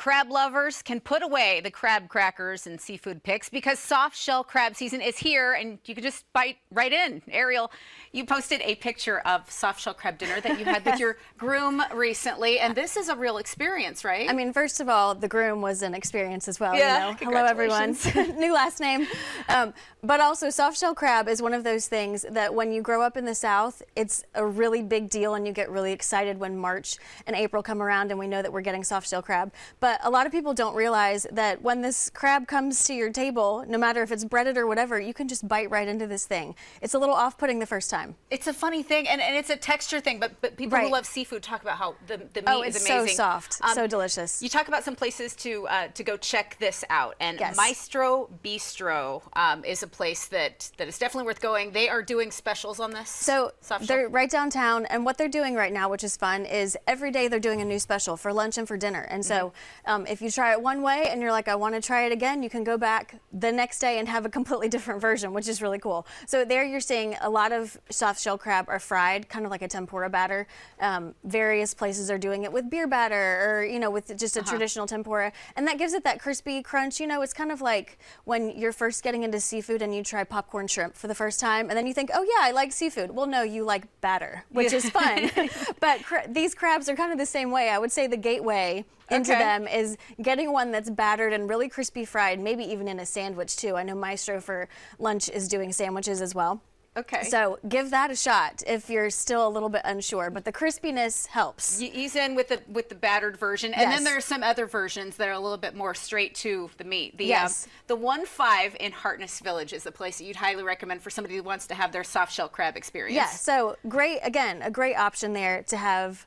crab lovers can put away the crab crackers and seafood picks because soft shell crab season is here and you can just bite right in. Ariel, you posted a picture of soft shell crab dinner that you had with your groom recently, and this is a real experience, right? I mean, first of all, the groom was an experience as well. Yeah, you know? Hello, everyone. New last name. But also, soft shell crab is one of those things that when you grow up in the South, it's a really big deal, and you get really excited when March and April come around and we know that we're getting soft shell crab. But a lot of people don't realize that when this crab comes to your table, no matter if it's breaded or whatever, you can just bite right into this thing. It's a little off-putting the first time. It's a funny thing, and it's a texture thing, but people who love seafood talk about how the meat is amazing. So soft, so delicious. You talk about some places to go check this out, and Maestro Bistro is a place that is definitely worth going. They are doing specials on this. So they're right downtown, and what they're doing right now, which is fun, is every day they're doing a new special for lunch and for dinner. And so if you try it one way and you're like, I want to try it again, you can go back the next day and have a completely different version, which is really cool. So there you're seeing a lot of soft shell crab are fried, kind of like a tempura batter. Various places are doing it with beer batter or, you know, with just a traditional tempura. And that gives it that crispy crunch. You know, it's kind of like when you're first getting into seafood and you try popcorn shrimp for the first time and then you think, oh yeah, I like seafood. Well, no, you like batter, which is fun. But these crabs are kind of the same way. I would say the gateway into them is getting one that's battered and really crispy fried, maybe even in a sandwich too. I know Maestro for lunch is doing sandwiches as well. Okay. So give that a shot if you're still a little bit unsure, but the crispiness helps. You ease in with the battered version, and then there are some other versions that are a little bit more straight to the meat. The 1-5 in Hartness Village is a place that you'd highly recommend for somebody who wants to have their soft shell crab experience. Yeah, so great, again, a great option there to have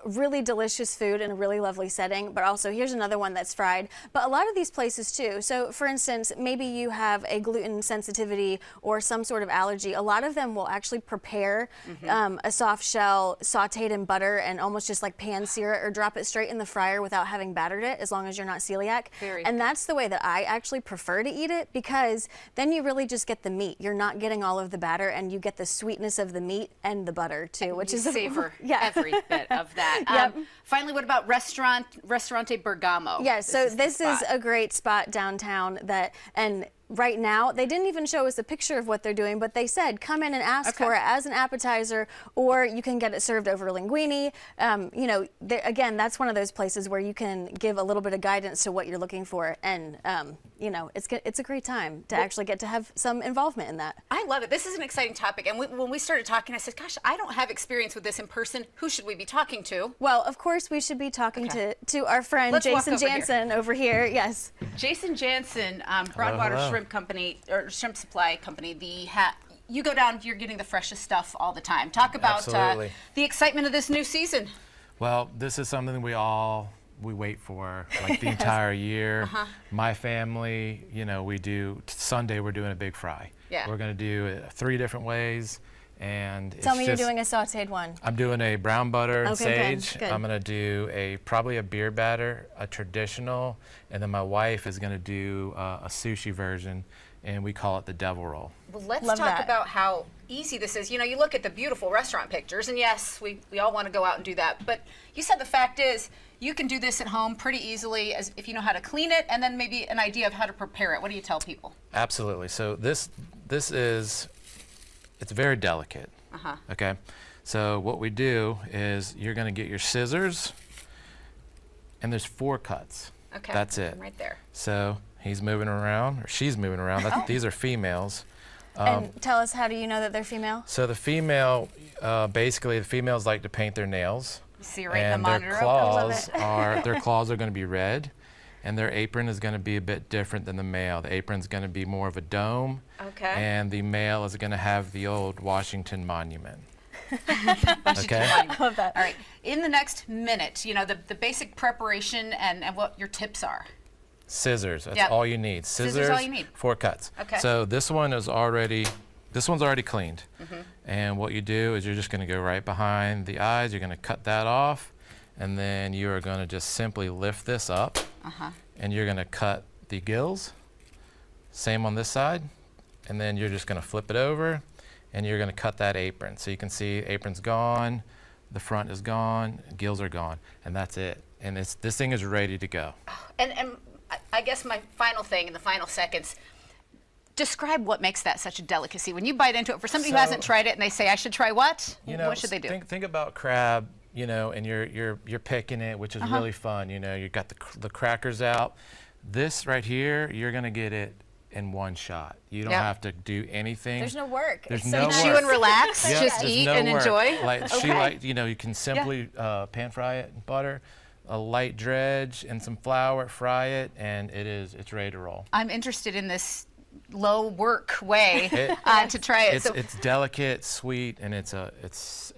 really delicious food in a really lovely setting, but also here's another one that's fried. But a lot of these places too, so for instance, maybe you have a gluten sensitivity or some sort of allergy. A lot of them will actually prepare a soft shell sauteed in butter and almost just like pan sear it or drop it straight in the fryer without having battered it, as long as you're not celiac. And that's the way that I actually prefer to eat it, because then you really just get the meat. You're not getting all of the batter, and you get the sweetness of the meat and the butter too, which is savor every bit of that. Finally, what about Ristorante Bergamo? Yes, so this is a great spot downtown and right now, they didn't even show us a picture of what they're doing, but they said come in and ask for it as an appetizer, or you can get it served over linguine. You know, again, that's one of those places where you can give a little bit of guidance to what you're looking for, and you know, it's a great time to actually get to have some involvement in that. I love it. This is an exciting topic, and when we started talking, I said, gosh, I don't have experience with this in person. Who should we be talking to? Well, of course, we should be talking to our friend Jason Janson over here. Yes. Jason Janson, Broadwater Shrimp Company, or Shrimp Supply Company. You go down, you're getting the freshest stuff all the time. Talk about the excitement of this new season. Well, this is something we wait for like the entire year. My family, you know, Sunday we're doing a big fry. We're going to do it 3 different ways. And tell me you're doing a sauteed one. I'm doing a brown butter and sage. Good. I'm going to do probably a beer batter, a traditional, and then my wife is going to do a sushi version, and we call it the devil roll. Well, let's talk about how easy this is. You know, you look at the beautiful restaurant pictures, and yes, we all want to go out and do that, but you said the fact is you can do this at home pretty easily if you know how to clean it, and then maybe an idea of how to prepare it. What do you tell people? Absolutely. So this is, it's very delicate. Okay, so what we do is you're going to get your scissors, and there's 4 cuts. Okay, that's it. I'm right there. So he's moving around, or she's moving around. These are females. And tell us, how do you know that they're female? So the female, basically, the females like to paint their nails. You see right in the monitor. Their claws are going to be red. And their apron is going to be a bit different than the male. The apron's going to be more of a dome. Okay. And the male is going to have the old Washington Monument. Okay. I love that. All right. In the next minute, you know, the basic preparation and what your tips are. Scissors. That's all you need. Scissors all you need. 4 cuts. Okay. So this one's already cleaned. And what you do is you're just going to go right behind the eyes. You're going to cut that off. And then you are going to just simply lift this up, and you're going to cut the gills. Same on this side. And then you're just going to flip it over, and you're going to cut that apron. So you can see apron's gone, the front is gone, gills are gone, and that's it. and this thing is ready to go. And I guess my final thing in the final seconds, describe what makes that such a delicacy. When you bite into it, for somebody who hasn't tried it and they say, I should try what? What should they do? Think about crab, and you're picking it, which is really fun. You got the crackers out. This right here, you're gonna get it in one shot. You don't have to do anything. There's no work. There's It's no so work. Chew and relax, Yep, just there's eat no and work. enjoy. Like you can simply pan fry it in butter, a light dredge and some flour, fry it, and it's ready to roll. I'm interested in this low work way to try it. It's delicate, sweet, and it's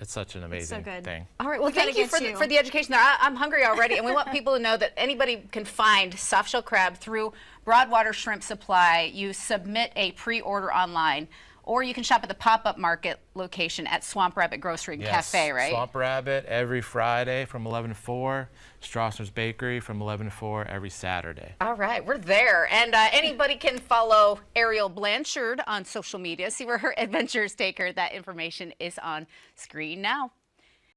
such an amazing good. thing. All right, well, gotta thank you get for the education there. I'm hungry already, and we want people to know that anybody can find soft shell crab through Broadwater Shrimp Supply. You submit a pre-order online, or you can shop at the pop-up market location at Swamp Rabbit Grocery and Cafe, right? Swamp Rabbit every Friday from 11 to 4. Strasser's Bakery from 11 to 4 every Saturday. All right, we're there. And anybody can follow Ariel Blanchard on social media, see where her adventures take her. That information is on screen now.